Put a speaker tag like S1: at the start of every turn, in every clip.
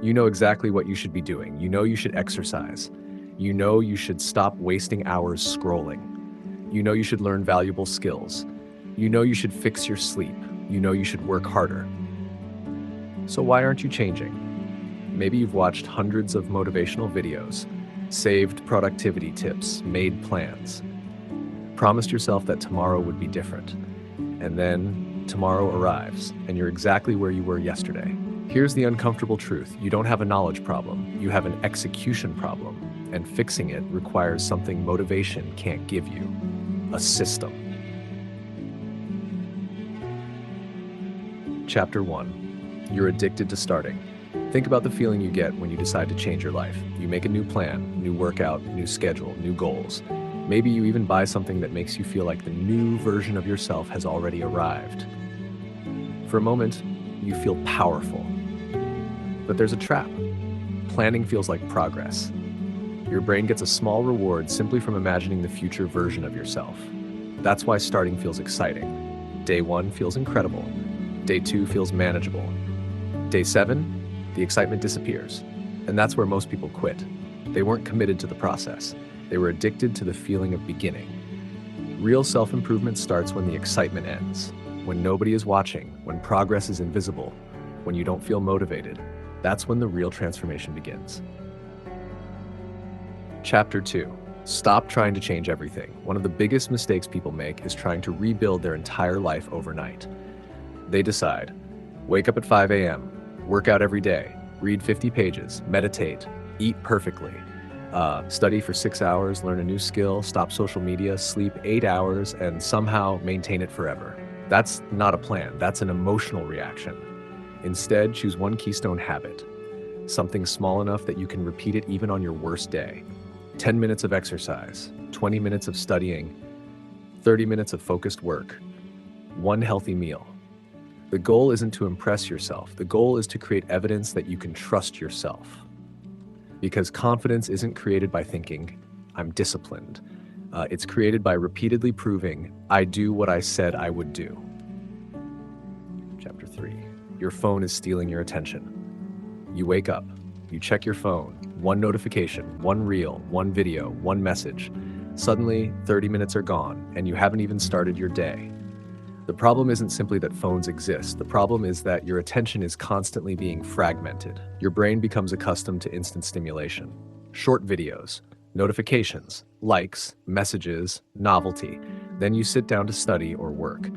S1: You know exactly what you should be doing. You know you should exercise. You know you should stop wasting hours scrolling. You know you should learn valuable skills. You know you should fix your sleep. You know you should work harder. So why aren't you changing? Maybe you've watched hundreds of motivational videos, saved productivity tips, made plans, promised yourself that tomorrow would be different. And then tomorrow arrives, and you're exactly where you were yesterday. Here's the uncomfortable truth. You don't have a knowledge problem. You have an execution problem. And fixing it requires something motivation can't give you: a system. Chapter 1. You're addicted to starting. Think about the feeling you get when you decide to change your life. You make a new plan, new workout, new schedule, new goals. Maybe you even buy something that makes you feel like the new version of yourself has already arrived. For a moment, you feel powerful. But there's a trap. Planning feels like progress. Your brain gets a small reward simply from imagining the future version of yourself. That's why starting feels exciting. Day 1 feels incredible. Day 2 feels manageable. Day 7, the excitement disappears. And that's where most people quit. They weren't committed to the process. They were addicted to the feeling of beginning. Real self-improvement starts when the excitement ends, when nobody is watching, when progress is invisible, when you don't feel motivated. That's when the real transformation begins. Chapter 2. Stop trying to change everything. One of the biggest mistakes people make is trying to rebuild their entire life overnight. They decide, wake up at 5 a.m., work out every day, read 50 pages, meditate, eat perfectly, study for 6 hours, learn a new skill, stop social media, sleep 8 hours, and somehow maintain it forever. That's not a plan. That's an emotional reaction. Instead, choose one keystone habit, something small enough that you can repeat it even on your worst day. 10 minutes of exercise, 20 minutes of studying, 30 minutes of focused work, one healthy meal. The goal isn't to impress yourself. The goal is to create evidence that you can trust yourself. Because confidence isn't created by thinking, I'm disciplined. It's created by repeatedly proving, I do what I said I would do. Chapter 3. Your phone is stealing your attention. You wake up, you check your phone, one notification, one reel, one video, one message. Suddenly, 30 minutes are gone, and you haven't even started your day. The problem isn't simply that phones exist. The problem is that your attention is constantly being fragmented. Your brain becomes accustomed to instant stimulation. Short videos, notifications, likes, messages, novelty. Then you sit down to study or work.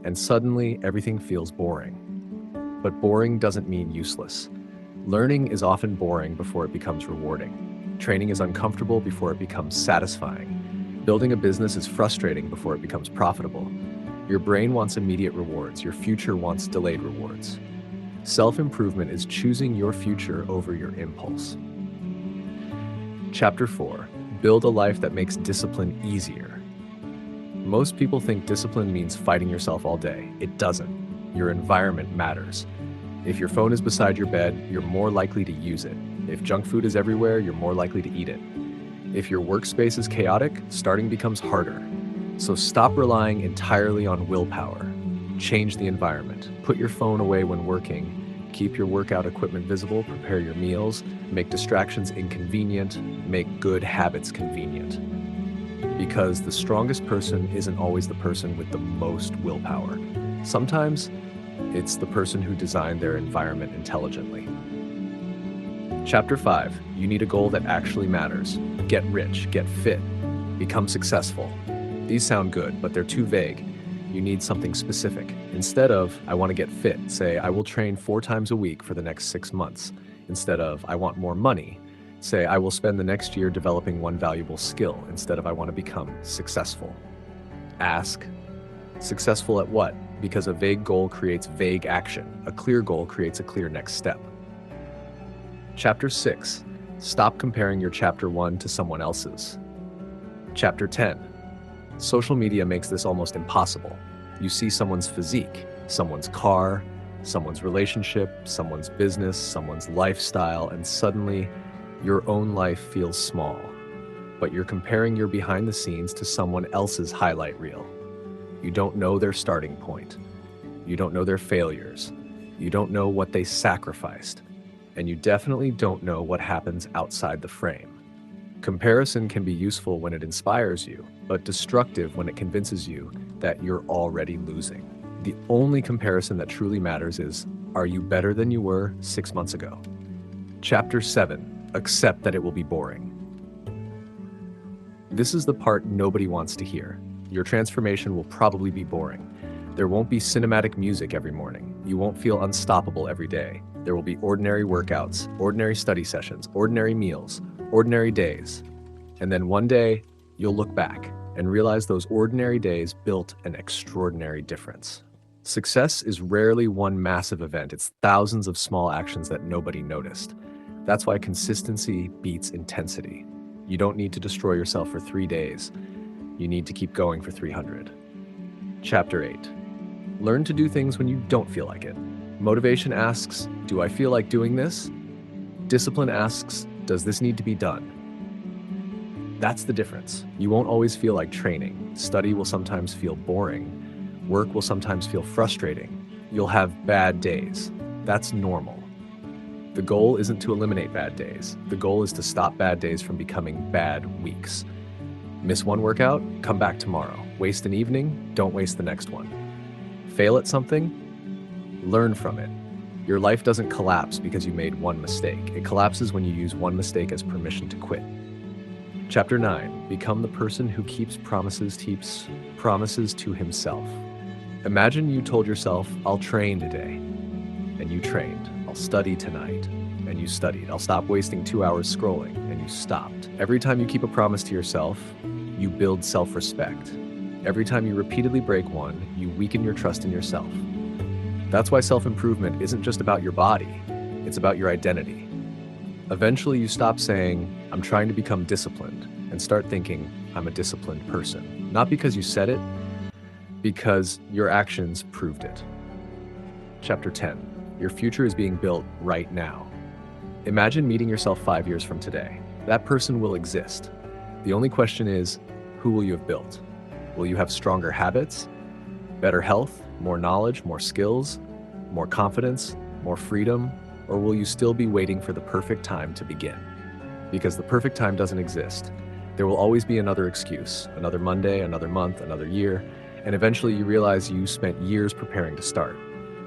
S1: And suddenly, everything feels boring. But boring doesn't mean useless. Learning is often boring before it becomes rewarding. Training is uncomfortable before it becomes satisfying. Building a business is frustrating before it becomes profitable. Your brain wants immediate rewards. Your future wants delayed rewards. Self-improvement is choosing your future over your impulse. Chapter 4. Build a life that makes discipline easier. Most people think discipline means fighting yourself all day. It doesn't. Your environment matters. If your phone is beside your bed, you're more likely to use it. If junk food is everywhere, you're more likely to eat it. If your workspace is chaotic, starting becomes harder. So stop relying entirely on willpower. Change the environment. Put your phone away when working. Keep your workout equipment visible. Prepare your meals. Make distractions inconvenient. Make good habits convenient. Because the strongest person isn't always the person with the most willpower. Sometimes it's the person who designed their environment intelligently. Chapter 5. You need a goal that actually matters. Get rich, get fit, become successful. These sound good, but they're too vague. You need something specific. Instead of, I want to get fit, say, I will train 4 times a week for the next 6 months. Instead of, I want more money, say, I will spend the next year developing one valuable skill. Instead of, I want to become successful. Ask, successful at what? Because a vague goal creates vague action. A clear goal creates a clear next step. Chapter 6. Stop comparing your Chapter 1 to someone else's. Chapter 10. Social media makes this almost impossible. You see someone's physique, someone's car, someone's relationship, someone's business, someone's lifestyle, and suddenly your own life feels small. But you're comparing your behind the scenes to someone else's highlight reel. You don't know their starting point. You don't know their failures. You don't know what they sacrificed. And you definitely don't know what happens outside the frame. Comparison can be useful when it inspires you, but destructive when it convinces you that you're already losing. The only comparison that truly matters is, are you better than you were 6 months ago? Chapter 7. Accept that it will be boring. This is the part nobody wants to hear. Your transformation will probably be boring. There won't be cinematic music every morning. You won't feel unstoppable every day. There will be ordinary workouts, ordinary study sessions, ordinary meals, ordinary days. And then one day, you'll look back and realize those ordinary days built an extraordinary difference. Success is rarely one massive event. It's thousands of small actions that nobody noticed. That's why consistency beats intensity. You don't need to destroy yourself for 3 days. You need to keep going for 300. Chapter 8. Learn to do things when you don't feel like it. Motivation asks, do I feel like doing this? Discipline asks, does this need to be done? That's the difference. You won't always feel like training. Study will sometimes feel boring. Work will sometimes feel frustrating. You'll have bad days. That's normal. The goal isn't to eliminate bad days. The goal is to stop bad days from becoming bad weeks. Miss one workout, come back tomorrow. Waste an evening, don't waste the next one. Fail at something, learn from it. Your life doesn't collapse because you made one mistake. It collapses when you use one mistake as permission to quit. Chapter 9. Become the person who keeps promises to himself. Imagine you told yourself, I'll train today. And you trained. I'll study tonight. And you studied. I'll stop wasting 2 hours scrolling. And you stopped. Every time you keep a promise to yourself, you build self-respect. Every time you repeatedly break one, you weaken your trust in yourself. That's why self-improvement isn't just about your body. It's about your identity. Eventually, you stop saying, I'm trying to become disciplined, and start thinking, I'm a disciplined person. Not because you said it, because your actions proved it. Chapter 10. Your future is being built right now. Imagine meeting yourself 5 years from today. That person will exist. The only question is, who will you have built? Will you have stronger habits, better health, more knowledge, more skills, more confidence, more freedom, or will you still be waiting for the perfect time to begin? Because the perfect time doesn't exist. There will always be another excuse, another Monday, another month, another year, and eventually you realize you spent years preparing to start.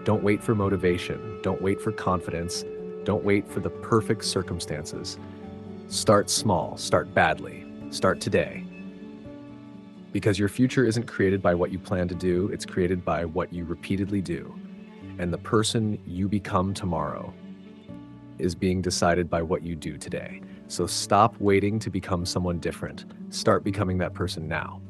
S1: Don't wait for motivation. Don't wait for confidence. Don't wait for the perfect circumstances. Start small. Start badly. Start today. Because your future isn't created by what you plan to do, it's created by what you repeatedly do. And the person you become tomorrow is being decided by what you do today. So stop waiting to become someone different. Start becoming that person now.